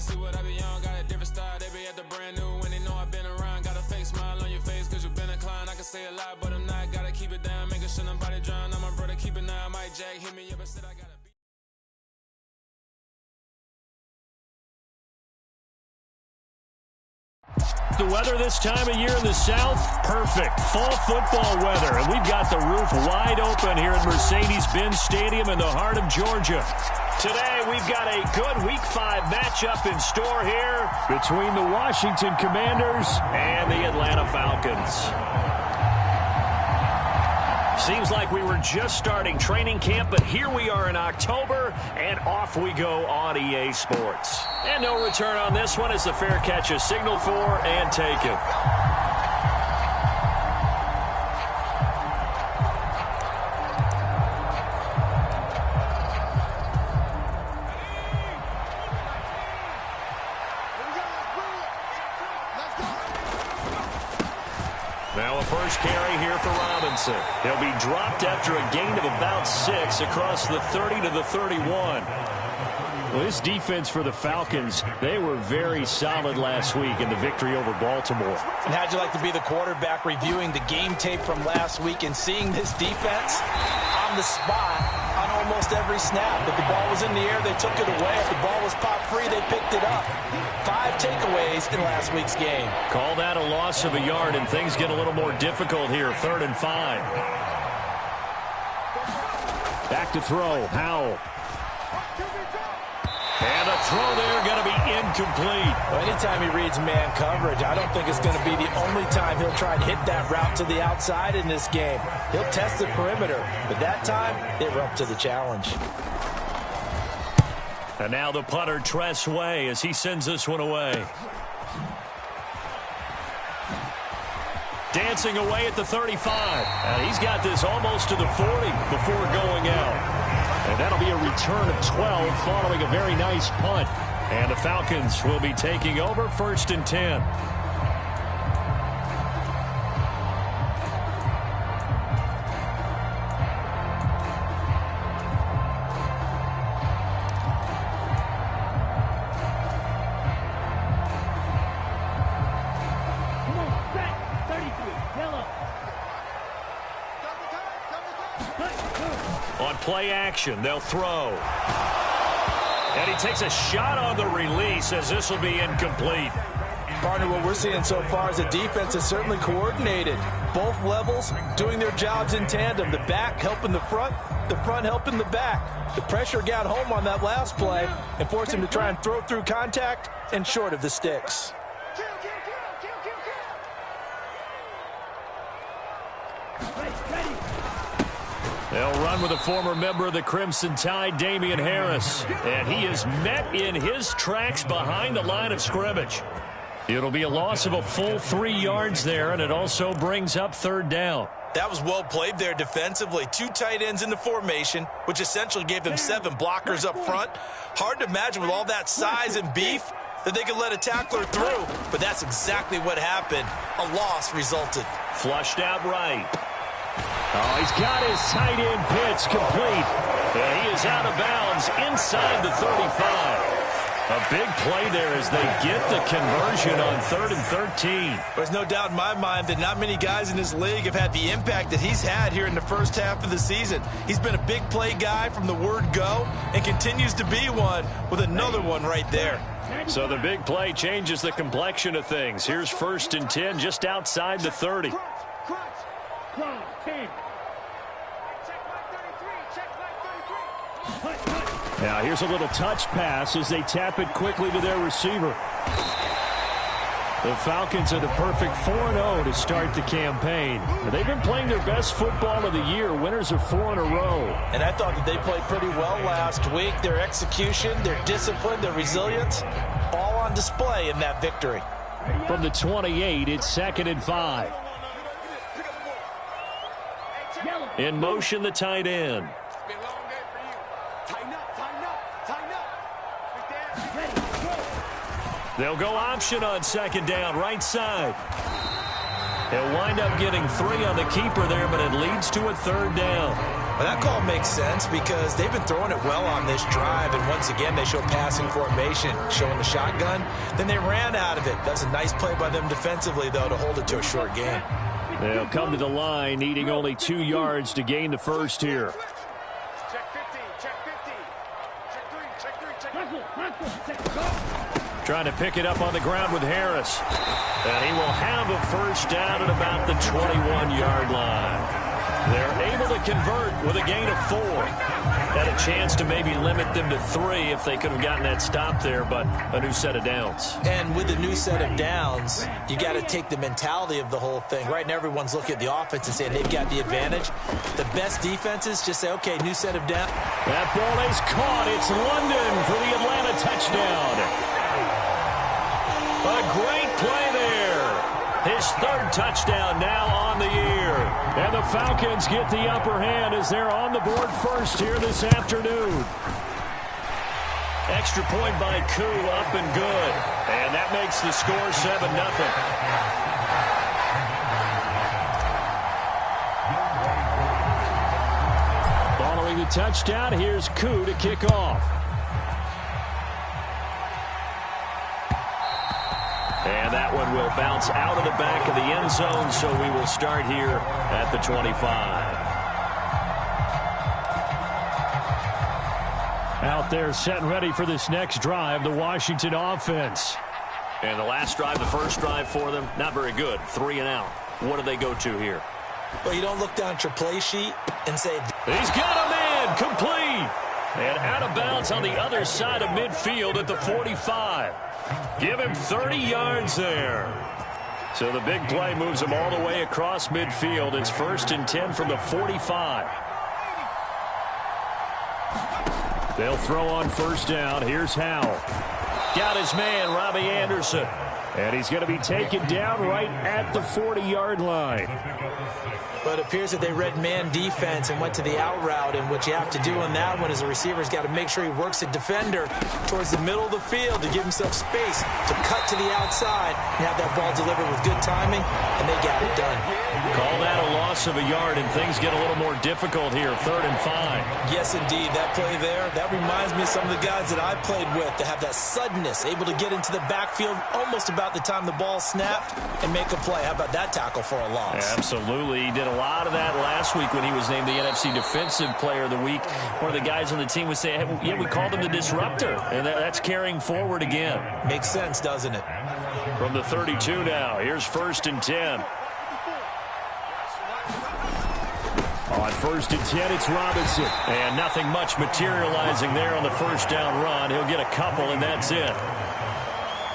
to see what I be on. Got a different style, they be at the brand new when they know I've been around. Got a fake smile on your face cause you've been inclined. I can say a lot, but I'm not. Gotta keep it down, making sure nobody drown. I'm my brother, keep it now. Mike Jack hit me up and said I gotta be. The weather this time of year in the South, perfect. Fall football weather, and we've got the roof wide open here at Mercedes-Benz Stadium in the heart of Georgia. Today, we've got a good Week 5 matchup in store here between the Washington Commanders and the Atlanta Falcons. Seems like we were just starting training camp, but here we are in October, and off we go on EA Sports. And no return on this one as the fair catch is signaled for and taken. Now a first carry here for Robinson. He'll be dropped after a gain of about 6 across the 30 to the 31. Well, this defense for the Falcons, they were very solid last week in the victory over Baltimore. And how'd you like to be the quarterback reviewing the game tape from last week and seeing this defense on the spot on almost every snap? If the ball was in the air, they took it away. If the ball was popped free, they picked it up. 5 takeaways in last week's game. Call that a loss of a yard, and things get a little more difficult here. 3rd and 5. Back to throw. Howell. And a throw there going to be incomplete. Well, anytime he reads man coverage, I don't think it's going to be the only time he'll try and hit that route to the outside in this game. He'll test the perimeter, but that time, they were up to the challenge. And now the punter, Tress Way, as he sends this one away. Dancing away at the 35. And he's got this almost to the 40 before going out. And that'll be a return of 12 following a very nice punt. And the Falcons will be taking over 1st and 10. On play action, they'll throw. And he takes a shot on the release as this will be incomplete. Partner, what we're seeing so far is the defense is certainly coordinated. Both levels doing their jobs in tandem. The back helping the front helping the back. The pressure got home on that last play and forced him to try and throw through contact and short of the sticks. They'll run with a former member of the Crimson Tide, Damian Harris. And he is met in his tracks behind the line of scrimmage. It'll be a loss of a full 3 yards there, and it also brings up 3rd down. That was well played there defensively. 2 tight ends in the formation, which essentially gave them 7 blockers up front. Hard to imagine with all that size and beef that they could let a tackler through, but that's exactly what happened. A loss resulted. Flushed out right. Oh, he's got his tight end pitch complete. And he is out of bounds inside the 35. A big play there as they get the conversion on 3rd and 13. There's no doubt in my mind that not many guys in this league have had the impact that he's had here in the first half of the season. He's been a big play guy from the word go and continues to be one with another one right there. So the big play changes the complexion of things. Here's 1st and 10 just outside the 30. Now here's a little touch pass as they tap it quickly to their receiver. The Falcons are the perfect 4-0 to start the campaign. They've been playing their best football of the year, winners of 4 in a row. And I thought that they played pretty well last week. Their execution, their discipline, their resilience, all on display in that victory. From the 28, it's 2nd and 5. In motion, the tight end. They'll go option on 2nd down, right side. He'll wind up getting 3 on the keeper there, but it leads to a 3rd down. Well, that call makes sense because they've been throwing it well on this drive, and once again they show passing formation, showing the shotgun. Then they ran out of it. That's a nice play by them defensively, though, to hold it to a short gain. They'll come to the line, needing only 2 yards to gain the first here. Check 50, check 50. Check 3, check 3, check 3. Trying to pick it up on the ground with Harris. And he will have a first down at about the 21-yard line. They're able to convert with a gain of 4. Had a chance to maybe limit them to 3 if they could have gotten that stop there, but a new set of downs. And with the new set of downs, you got to take the mentality of the whole thing. Right now, everyone's looking at the offense and saying they've got the advantage. The best defenses just say, okay, new set of downs. That ball is caught. It's London for the Atlanta touchdown. A great play there. His 3rd touchdown now on the year. And the Falcons get the upper hand as they're on the board first here this afternoon. Extra point by Koo, up and good. And that makes the score 7-0. Following the touchdown, here's Koo to kick off. And that one will bounce out of the back of the end zone, so we will start here at the 25. Out there set and ready for this next drive, the Washington offense. And the last drive, the first drive for them, not very good. 3 and out. What do they go to here? Well, you don't look down at your play sheet and say, he's got a man, complete. And out of bounds on the other side of midfield at the 45. Give him 30 yards there. So the big play moves him all the way across midfield. It's 1st and 10 from the 45. They'll throw on first down. Here's Howell. Got his man, Robbie Anderson. And he's going to be taken down right at the 40-yard line. But it appears that they read man defense and went to the out route, and what you have to do on that one is the receiver's got to make sure he works a defender towards the middle of the field to give himself space to cut to the outside and have that ball delivered with good timing, and they got it done. Call that a loss of a yard, and things get a little more difficult here, 3rd and 5. Yes, indeed. That play there, that reminds me of some of the guys that I played with to have that suddenness, able to get into the backfield almost about the time the ball snapped and make a play. How about that tackle for a loss? Yeah, absolutely. He did a lot of that last week when he was named the NFC Defensive Player of the Week. One of the guys on the team would say, hey, yeah, we called him the disruptor, and that's carrying forward again. Makes sense, doesn't it? From the 32 now, here's 1st and 10. On 1st and 10, it's Robinson. And nothing much materializing there on the first down run. He'll get a couple, and that's it.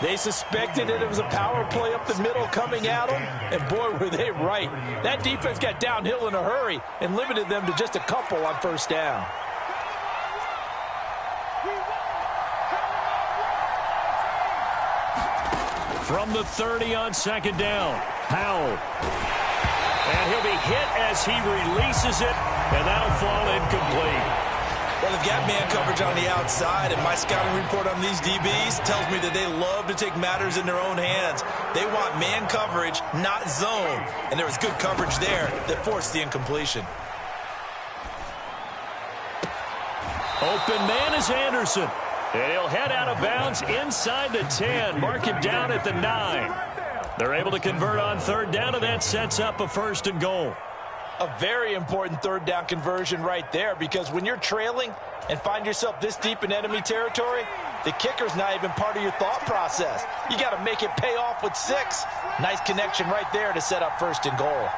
They suspected it was a power play up the middle coming at them, and boy, were they right. That defense got downhill in a hurry and limited them to just a couple on first down. From the 30 on 2nd down, Howell. And he'll be hit as he releases it, and that'll fall incomplete. Well, they've got man coverage on the outside, and my scouting report on these DBs tells me that they love to take matters in their own hands. They want man coverage, not zone. And there was good coverage there that forced the incompletion. Open man is Anderson. And he'll head out of bounds inside the 10. Mark him down at the 9. They're able to convert on 3rd down, and that sets up a 1st and goal. A very important 3rd down conversion right there, because when you're trailing and find yourself this deep in enemy territory, the kicker's not even part of your thought process. You got to make it pay off with 6. Nice connection right there to set up 1st and goal.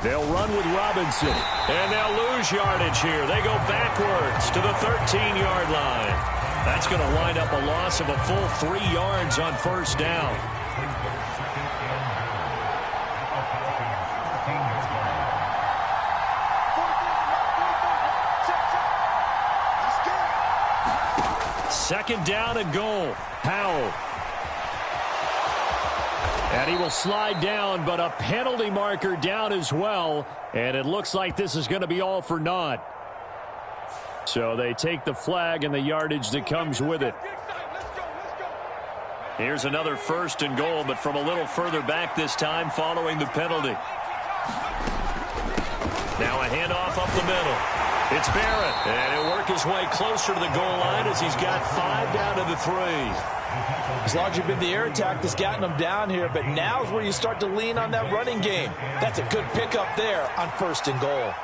They'll run with Robinson, and they'll lose yardage here. They go backwards to the 13-yard line. That's going to wind up a loss of a full 3 yards on first down. Second down and goal. Howell. And he will slide down, but a penalty marker down as well. And it looks like this is going to be all for naught. So they take the flag and the yardage that comes with it. Here's another 1st and goal, but from a little further back this time following the penalty. Now a handoff up the middle. It's Barrett, and he'll work his way closer to the goal line as he's got 5 down to the 3. As long as you've been the air attack that's gotten them down here, but now's where you start to lean on that running game. That's a good pickup there on 1st and goal.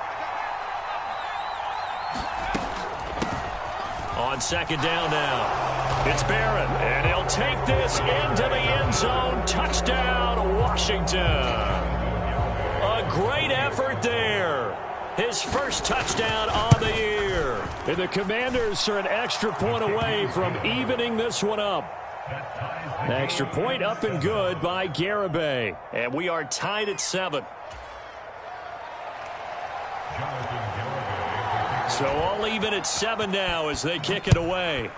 On 2nd down now, it's Barrett, and he'll take this into the end zone. Touchdown, Washington. A great effort there. His first touchdown on the year. And the Commanders are an extra point away from evening this one up. The extra point up and good by Garibay. And we are tied at 7. So all even at 7 now as they kick it away.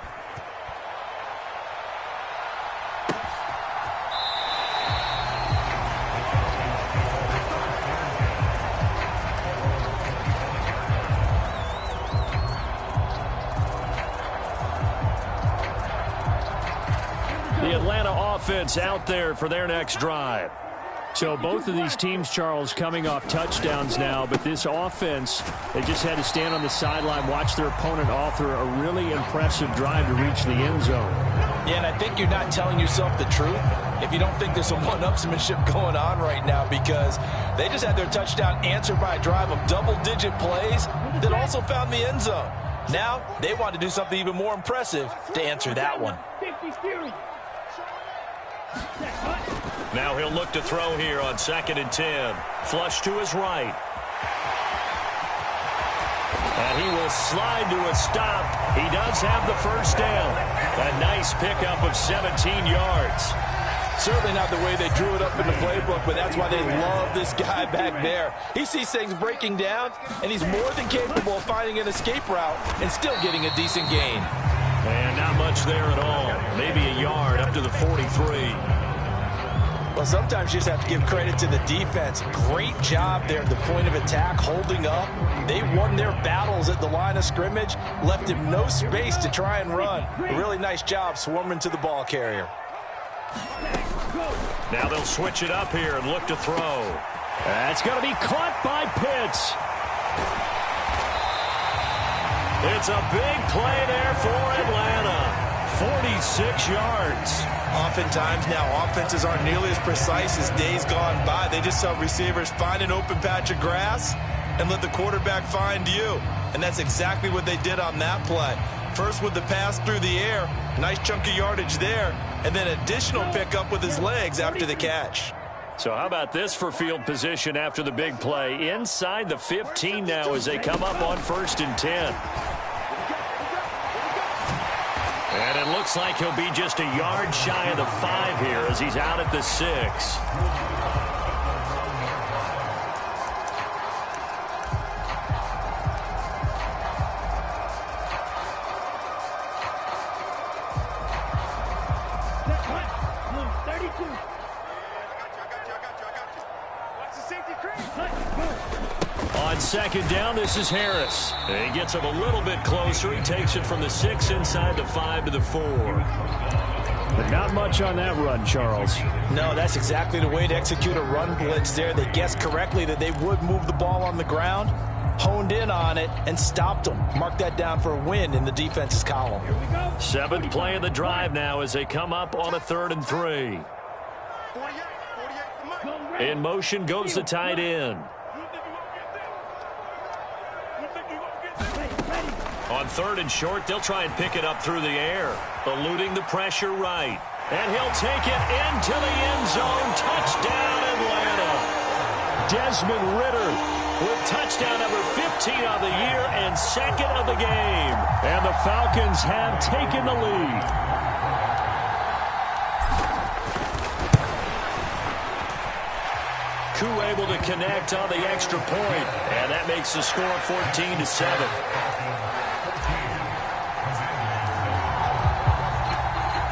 The Atlanta offense out there for their next drive. So both of these teams, Charles, coming off touchdowns now, but this offense, they just had to stand on the sideline, watch their opponent author a really impressive drive to reach the end zone. Yeah, and I think you're not telling yourself the truth if you don't think there's some one-upsmanship going on right now, because they just had their touchdown answered by a drive of double-digit plays that also found the end zone. Now they want to do something even more impressive to answer that one. Now he'll look to throw here on 2nd and 10. Flush to his right. And he will slide to a stop. He does have the first down. A nice pickup of 17 yards. Certainly not the way they drew it up in the playbook, but that's why they love this guy back there. He sees things breaking down, and he's more than capable of finding an escape route and still getting a decent gain. And not much there at all. Maybe a yard up to the 43. Well, sometimes you just have to give credit to the defense. Great job there at the point of attack, holding up. They won their battles at the line of scrimmage, left him no space to try and run. A really nice job swarming to the ball carrier. Now they'll switch it up here and look to throw. That's going to be caught by Pitts. It's a big play there for Atlanta. 46 yards. Oftentimes now offenses aren't nearly as precise as days gone by. They just saw receivers find an open patch of grass and let the quarterback find you. And that's exactly what they did on that play. First with the pass through the air, nice chunk of yardage there, and then additional pickup with his legs after the catch. So how about this for field position after the big play? Inside the 15 now as they come up on 1st and 10. And it looks like he'll be just a yard shy of the 5 here as he's out at the 6. On 2nd down, this is Harris. And he gets him a little bit closer. He takes it from the 6 inside the 5 to the 4. But not much on that run, Charles. No, that's exactly the way to execute a run blitz there. They guessed correctly that they would move the ball on the ground, honed in on it, and stopped them. Mark that down for a win in the defense's column. 7th play of the drive now as they come up on a 3rd and 3. In motion goes the tight end. On 3rd and short, they'll try and pick it up through the air, eluding the pressure right. And he'll take it into the end zone. Touchdown, Atlanta. Desmond Ridder with touchdown number 15 on the year and 2nd of the game. And the Falcons have taken the lead. Koo able to connect on the extra point, and that makes the score 14-7.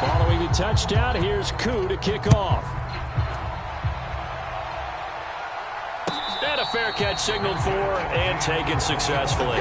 Following the touchdown, here's Koo to kick off. And a fair catch signaled for and taken successfully.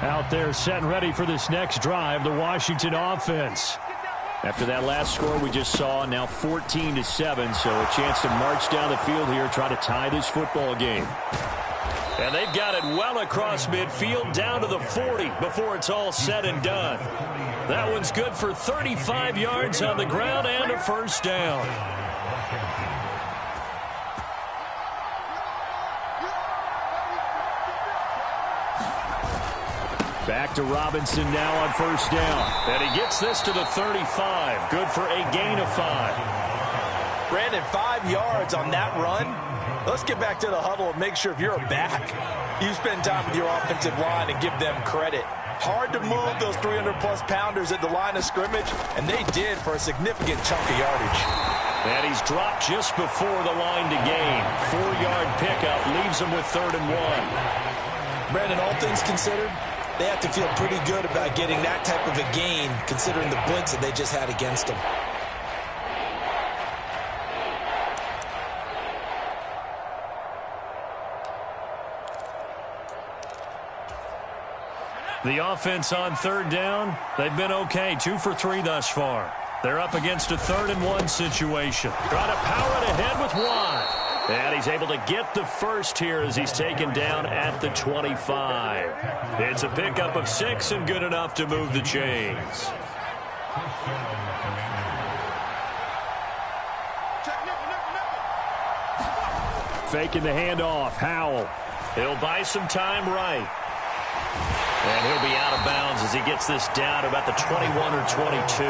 Out there set and ready for this next drive, the Washington offense. After that last score we just saw, now 14-7, so a chance to march down the field here, try to tie this football game. And they've got it well across midfield down to the 40 before it's all said and done. That one's good for 35 yards on the ground and a first down. Back to Robinson now on first down. And he gets this to the 35. Good for a gain of 5. Brandon, 5 yards on that run. Let's get back to the huddle and make sure if you're a back, you spend time with your offensive line and give them credit. Hard to move those 300-plus pounders at the line of scrimmage, and they did for a significant chunk of yardage. And he's dropped just before the line to gain. 4-yard pickup leaves him with 3rd and 1. Brandon, all things considered, they have to feel pretty good about getting that type of a gain, considering the blitz that they just had against them. The offense on 3rd down, they've been okay. 2 for 3 thus far. They're up against a 3rd and 1 situation. Trying to power it ahead with Watt. And he's able to get the first here as he's taken down at the 25. It's a pickup of 6 and good enough to move the chains. Faking the handoff, Howell. He'll buy some time right. And he'll be out of bounds as he gets this down about the 21 or 22.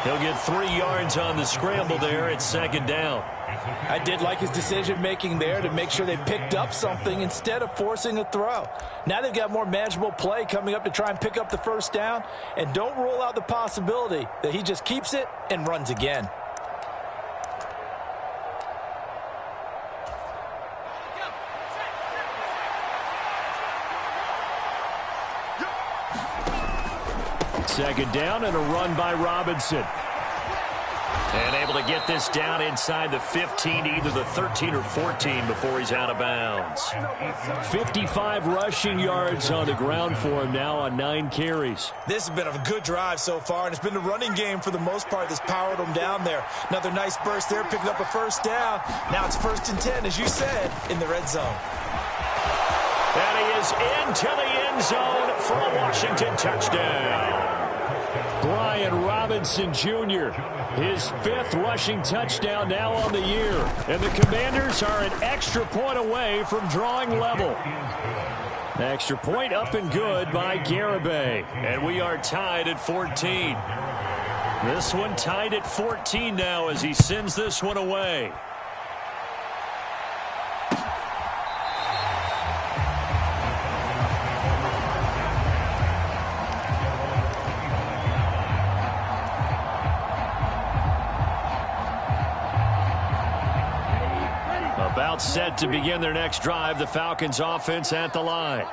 He'll get 3 yards on the scramble there. It's 2nd down. I did like his decision-making there to make sure they picked up something instead of forcing a throw. Now they've got more manageable play coming up to try and pick up the first down. And don't rule out the possibility that he just keeps it and runs again. Second down and a run by Robinson. And able to get this down inside the 15, either the 13 or 14 before he's out of bounds. 55 rushing yards on the ground for him now on 9 carries. This has been a good drive so far, and it's been the running game for the most part that's powered him down there. Another nice burst there, picking up a first down. Now it's 1st and 10, as you said, in the red zone. And he is into the end zone for a Washington touchdown. Brian Robinson Jr., his 5th rushing touchdown now on the year. And the Commanders are an extra point away from drawing level. Extra point up and good by Garibay. And we are tied at 14. This one tied at 14 now as he sends this one away. About set to begin their next drive, the Falcons offense at the line.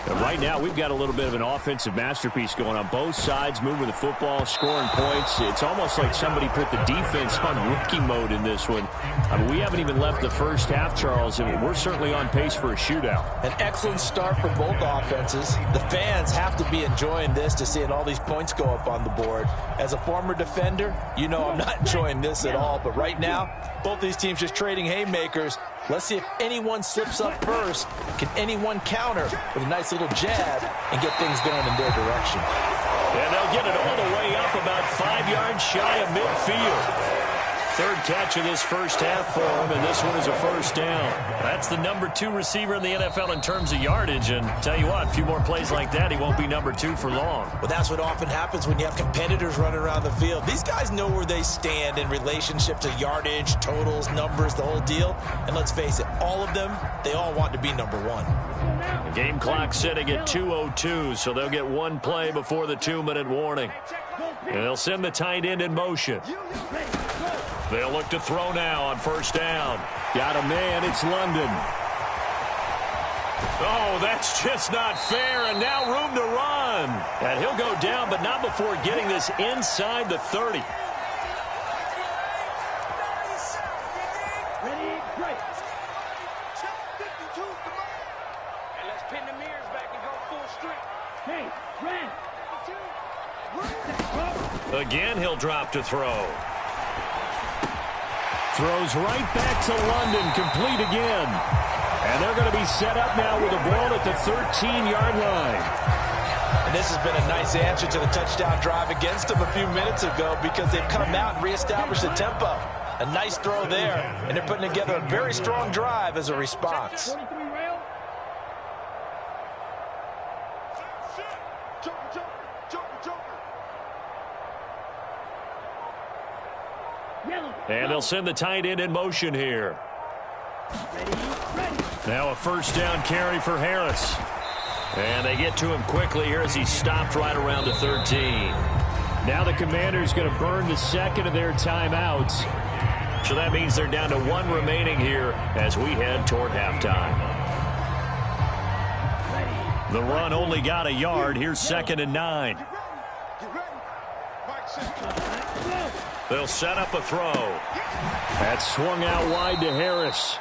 And right now we've got a little bit of an offensive masterpiece going on both sides, moving the football, scoring points. It's almost like somebody put the defense on rookie mode in this one. I mean, we haven't even left the first half, Charles, and we're certainly on pace for a shootout. An excellent start for both offenses. The fans have to be enjoying this to seeing all these points go up on the board. As a former defender, you know I'm not enjoying this at all, but right now, both these teams just trading haymakers. Let's see if anyone slips up first. Can anyone counter with a nice little jab and get things going in their direction? And they'll get it all the way up about 5 yards shy of midfield. 3rd catch of this first half for him, and this one is a first down. That's the number 2 receiver in the NFL in terms of yardage, and tell you what, a few more plays like that, he won't be number 2 for long. Well, that's what often happens when you have competitors running around the field. These guys know where they stand in relationship to yardage, totals, numbers, the whole deal. And let's face it, all of them, they all want to be number 1. The game clock sitting at 2:02, so they'll get 1 play before the 2-minute warning. And they'll send the tight end in motion. They'll look to throw now on first down. Got a man, it's London. Oh, that's just not fair, and now room to run. And he'll go down, but not before getting this inside the 30. And let's pin the mirrors back and go full strength. Again, he'll drop to throw. Throws right back to London, complete again. And they're going to be set up now with a ball at the 13-yard line. And this has been a nice answer to the touchdown drive against them a few minutes ago because they've come out and reestablished the tempo. A nice throw there, and they're putting together a very strong drive as a response. And they'll send the tight end in motion here. Now a first down carry for Harris. And they get to him quickly here as he stopped right around the 13. Now the Commanders going to burn the second of their timeouts. So that means they're down to one remaining here as we head toward halftime. The run only got a yard. Here's 2nd and 9. They'll set up a throw. That's swung out wide to Harris.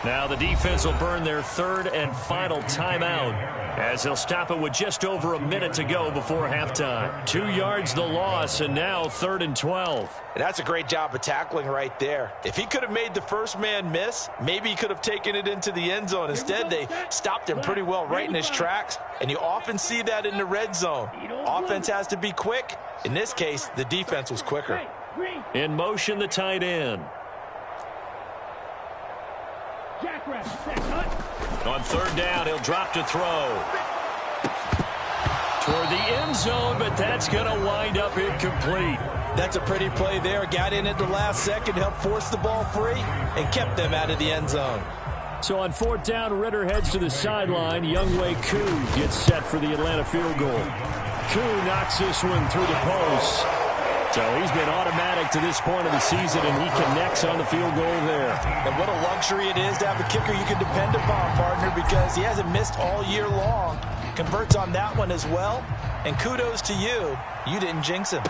Now the defense will burn their third and final timeout as they'll stop it with just over a minute to go before halftime. 2 yards the loss, and now 3rd and 12. And that's a great job of tackling right there. If he could have made the first man miss, maybe he could have taken it into the end zone. Instead, they stopped him pretty well right in his tracks, and you often see that in the red zone. Offense has to be quick. In this case, the defense was quicker. In motion, the tight end. On 3rd down, he'll drop to throw. Toward the end zone, but that's going to wind up incomplete. That's a pretty play there. Got in at the last second, helped force the ball free, and kept them out of the end zone. So on 4th down, Ritter heads to the sideline. Younghoe Koo gets set for the Atlanta field goal. Koo knocks this one through the post. So he's been automatic to this point of the season, and he connects on the field goal there. And what a luxury it is to have a kicker you can depend upon, partner, because he hasn't missed all year long. Converts on that one as well. And kudos to you. You didn't jinx him.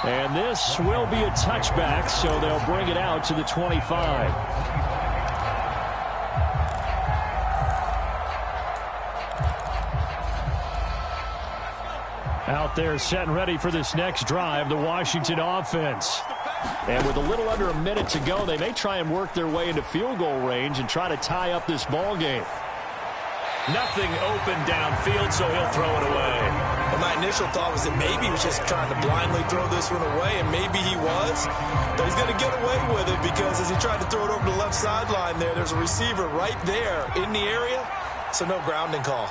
And this will be a touchback, so they'll bring it out to the 25. Out there set and ready for this next drive, the Washington offense. And with a little under a minute to go, they may try and work their way into field goal range and try to tie up this ball game. Nothing open downfield, so he'll throw it away. Well, my initial thought was that maybe he was just trying to blindly throw this one away, and maybe he was. But he's going to get away with it because as he tried to throw it over the left sideline there's a receiver right there in the area, so no grounding call.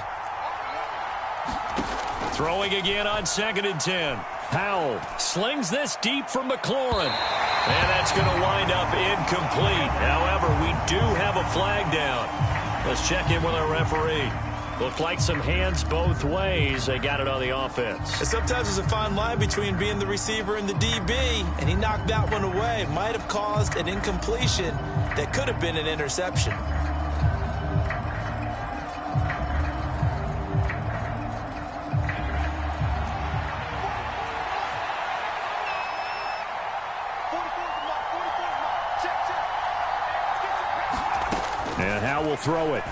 Throwing again on 2nd and 10. Powell slings this deep from McLaurin. And that's going to wind up incomplete. However, we do have a flag down. Let's check in with our referee. Looked like some hands both ways. They got it on the offense. And sometimes there's a fine line between being the receiver and the DB, and he knocked that one away. Might have caused an incompletion that could have been an interception. And Howe will throw it.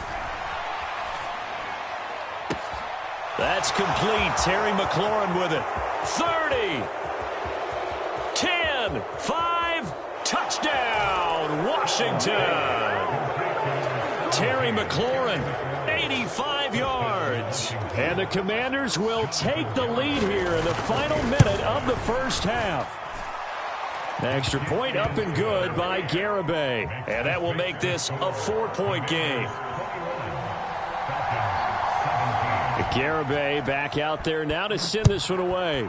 That's complete. Terry McLaurin with it. 30. 10. 5. Touchdown, Washington. Terry McLaurin, 85 yards. And the Commanders will take the lead here in the final minute of the first half. Extra point up and good by Garibay. And that will make this a 4-point game. Garibay back out there now to send this one away.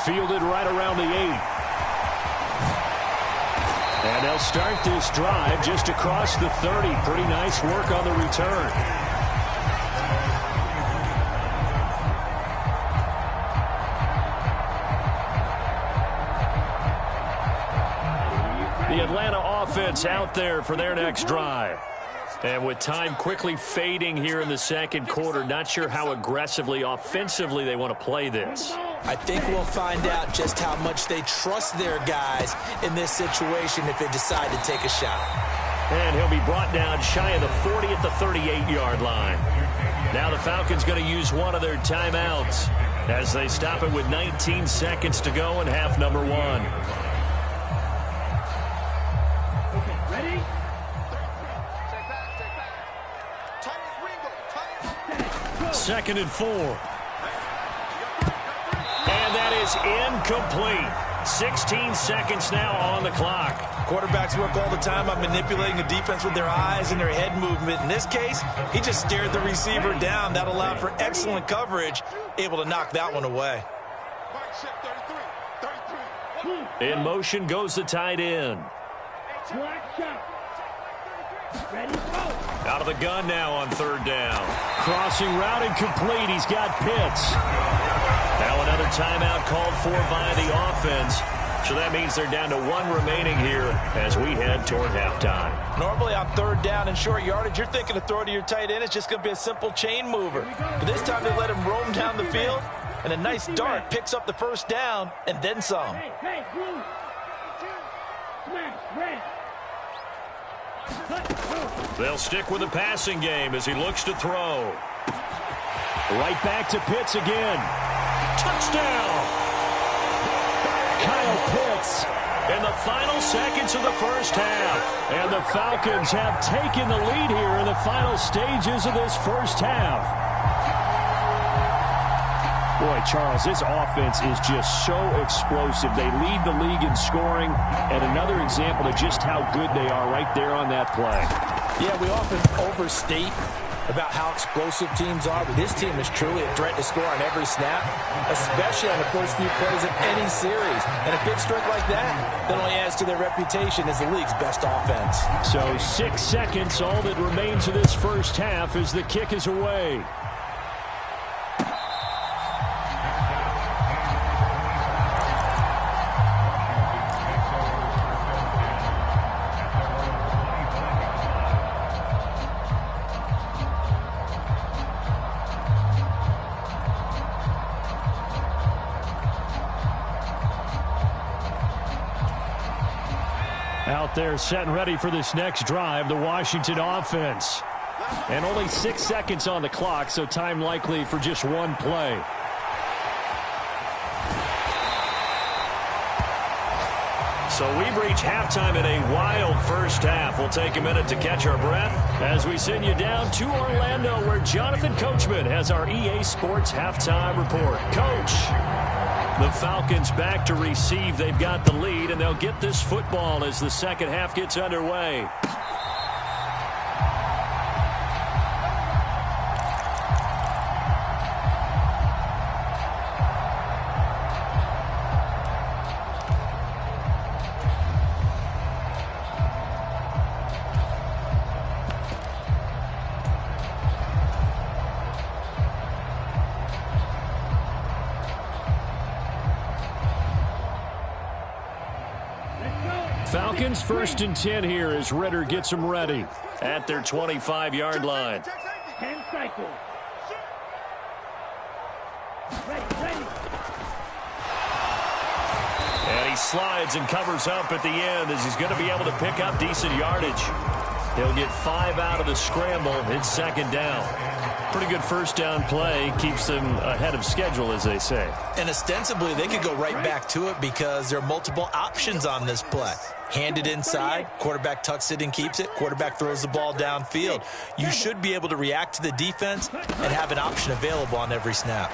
Fielded right around the 8. And they'll start this drive just across the 30. Pretty nice work on the return. The Atlanta offense out there for their next drive. And with time quickly fading here in the second quarter, not sure how aggressively, offensively they want to play this. I think we'll find out just how much they trust their guys in this situation if they decide to take a shot. And he'll be brought down shy of the 40 at the 38-yard line. Now the Falcons going to use one of their timeouts as they stop it with 19 seconds to go in half number one. Ready? 2nd and 4. And that is incomplete. 16 seconds now on the clock. Quarterbacks work all the time on manipulating the defense with their eyes and their head movement. In this case, he just stared the receiver down. That allowed for excellent coverage, able to knock that one away. In motion goes the tight end. Out of the gun now on 3rd down. Crossing route incomplete. He's got Pitts. Now another timeout called for by the offense. So that means they're down to 1 remaining here as we head toward halftime. Normally on 3rd down and short yardage, you're thinking to throw to your tight end. It's just going to be a simple chain mover. But this time they let him roam down the field, and a nice dart picks up the 1st down and then some. They'll stick with the passing game as he looks to throw. Right back to Pitts again. Touchdown! Kyle Pitts in the final seconds of the 1st half. And the Falcons have taken the lead here in the final stages of this 1st half. Boy, Charles, this offense is just so explosive. They lead the league in scoring, and another example of just how good they are right there on that play. Yeah, we often overstate about how explosive teams are, but this team is truly a threat to score on every snap, especially on the first few plays of any series. And a big strike like that only adds to their reputation as the league's best offense. So 6 seconds, all that remains of this 1st half as the kick is away. Out there set and ready for this next drive, the Washington offense. And only 6 seconds on the clock, so time likely for just one play. So we've reached halftime in a wild 1st half. We'll take a minute to catch our breath as we send you down to Orlando, where Jonathan Coachman has our EA Sports halftime report. Coach, the Falcons back to receive. They've got the lead, and they'll get this football as the 2nd half gets underway. Falcons 1st and 10 here as Ritter gets them ready at their 25-yard line. 10 cycles. Ready. And he slides and covers up at the end as he's going to be able to pick up decent yardage. He'll get 5 out of the scramble. It's 2nd down. Pretty good 1st down play. Keeps them ahead of schedule, as they say. And ostensibly, they could go right back to it because there are multiple options on this play. Hand it inside, quarterback tucks it and keeps it, quarterback throws the ball downfield. You should be able to react to the defense and have an option available on every snap.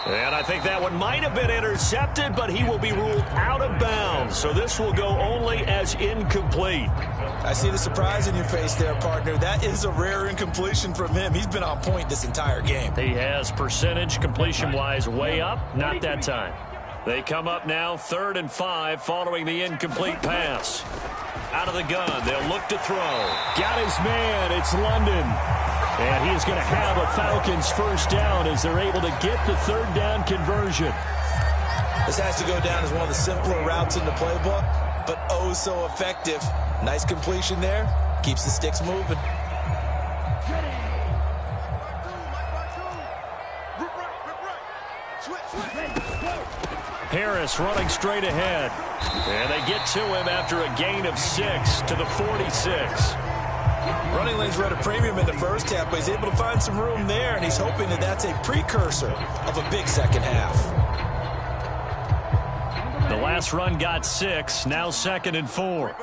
And I think that one might have been intercepted, but he will be ruled out of bounds. So this will go only as incomplete. I see the surprise in your face there, partner. That is a rare incompletion from him. He's been on point this entire game. He has percentage completion-wise way up. Not that time. They come up now 3rd and 5 following the incomplete pass. Out of the gun, they'll look to throw. Got his man, it's London. And he is going to have a Falcons 1st down as they're able to get the 3rd down conversion. This has to go down as one of the simpler routes in the playbook, but oh so effective. Nice completion there. Keeps the sticks moving. Harris running straight ahead. And they get to him after a gain of 6 to the 46. Running lanes were at a premium in the first half, but he's able to find some room there, and he's hoping that that's a precursor of a big second half. The last run got 6, now 2nd and 4.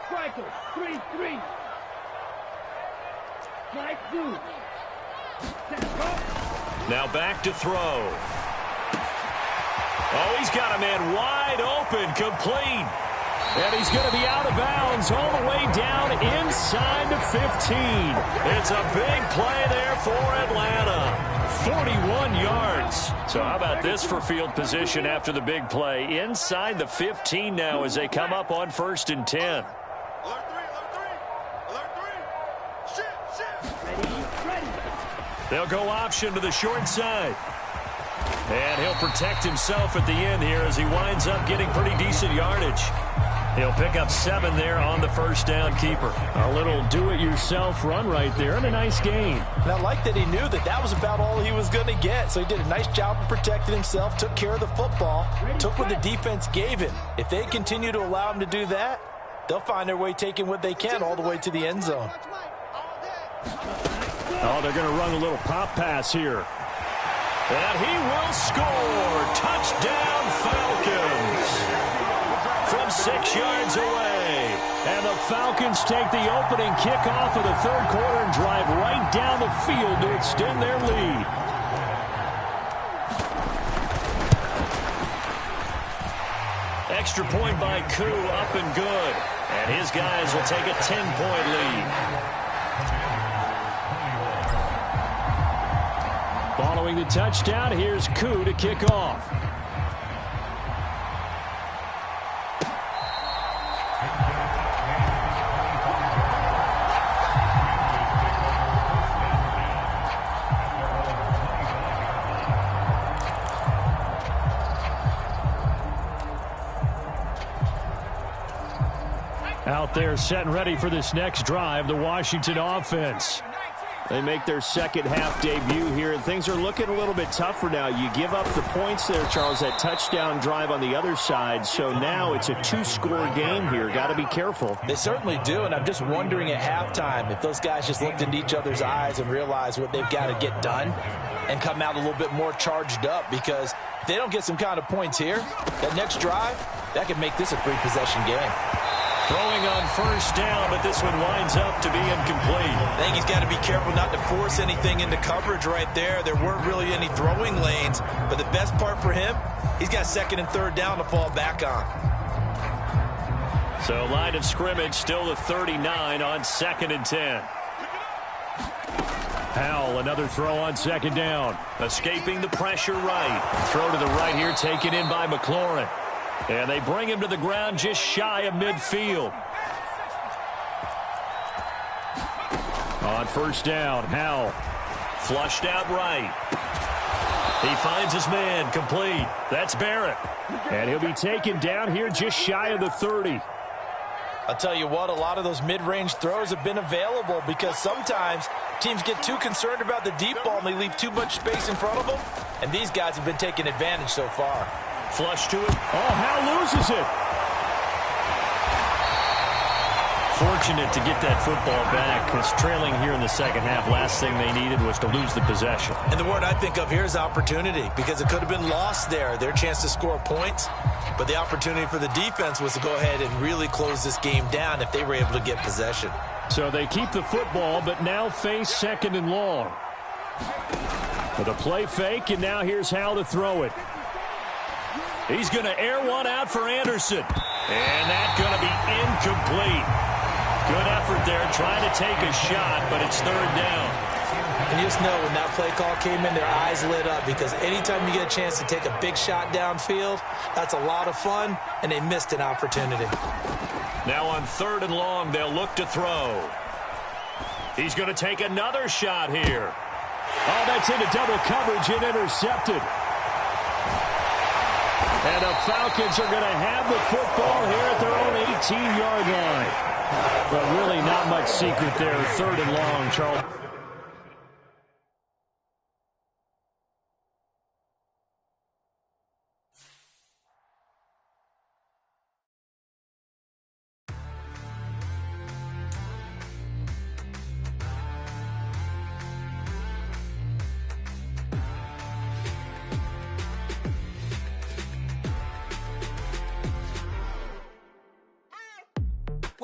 Strikers, 3-3. Strike 2. Now back to throw. Oh, he's got a man wide open, complete. And he's going to be out of bounds all the way down inside the 15. It's a big play there for Atlanta. 41 yards. So how about this for field position after the big play? Inside the 15 now as they come up on 1st and 10. Alert 3. Shift. Ready. They'll go option to the short side. And he'll protect himself at the end here as he winds up getting pretty decent yardage. He'll pick up 7 there on the first down keeper. A little do-it-yourself run right there and a nice gain. And I like that he knew that that was about all he was going to get. So he did a nice job of protecting himself, took care of the football, took what the defense gave him. If they continue to allow him to do that, they'll find their way taking what they can all the way to the end zone. Oh, they're going to run a little pop pass here. And he will score. Touchdown, Falcons. From 6 yards away. And the Falcons take the opening kickoff of the third quarter and drive right down the field to extend their lead. Extra point by Koo, up and good. And his guys will take a 10-point lead. Following the touchdown, here's Koo to kick off. Out there set and ready for this next drive, the Washington offense. They make their second half debut here, and things are looking a little bit tougher now. You give up the points there, Charles, that touchdown drive on the other side. So now it's a 2-score game here. Got to be careful. They certainly do, and I'm just wondering at halftime if those guys just looked into each other's eyes and realized what they've got to get done and come out a little bit more charged up, because if they don't get some kind of points here, that next drive, that could make this a 3-possession game. Throwing on first down, but this one winds up to be incomplete. I think he's got to be careful not to force anything into coverage right there. There weren't really any throwing lanes, but the best part for him, he's got 2nd and 3rd down to fall back on. So line of scrimmage still the 39 on 2nd and 10. Howell, another throw on 2nd down. Escaping the pressure right. Throw to the right here, taken in by McLaurin. And they bring him to the ground just shy of midfield. On first down, Howell. Flushed out right. He finds his man, complete. That's Barrett. And he'll be taken down here just shy of the 30. I'll tell you what, a lot of those mid-range throws have been available because sometimes teams get too concerned about the deep ball and they leave too much space in front of them. And these guys have been taking advantage so far. Flush to it. Oh, Howell loses it. Fortunate to get that football back, because trailing here in the second half, last thing they needed was to lose the possession. And the word I think of here is opportunity, because it could have been lost there, their chance to score points. But the opportunity for the defense was to go ahead and really close this game down if they were able to get possession. So they keep the football, but now face 2nd and long. With a play fake, and now here's Howell to throw it. He's going to air one out for Anderson. And that's going to be incomplete. Good effort there, trying to take a shot, but it's 3rd down. And you just know when that play call came in, their eyes lit up, because anytime you get a chance to take a big shot downfield, that's a lot of fun, and they missed an opportunity. Now on 3rd and long, they'll look to throw. He's going to take another shot here. Oh, that's into double coverage and intercepted. And the Falcons are going to have the football here at their own 18-yard line. But really not much secret there. 3rd and long, Charles.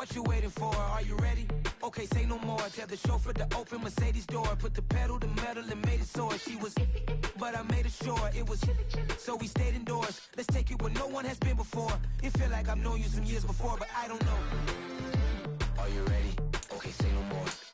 What you waiting for? Are you ready? Okay, say no more. Tell the chauffeur to open Mercedes door. Put the pedal to metal and made it soar. She was, but I made it sure it was. So we stayed indoors. Let's take it where no one has been before. It feel like I've known you some years before, but I don't know. Are you ready? Okay, say no more.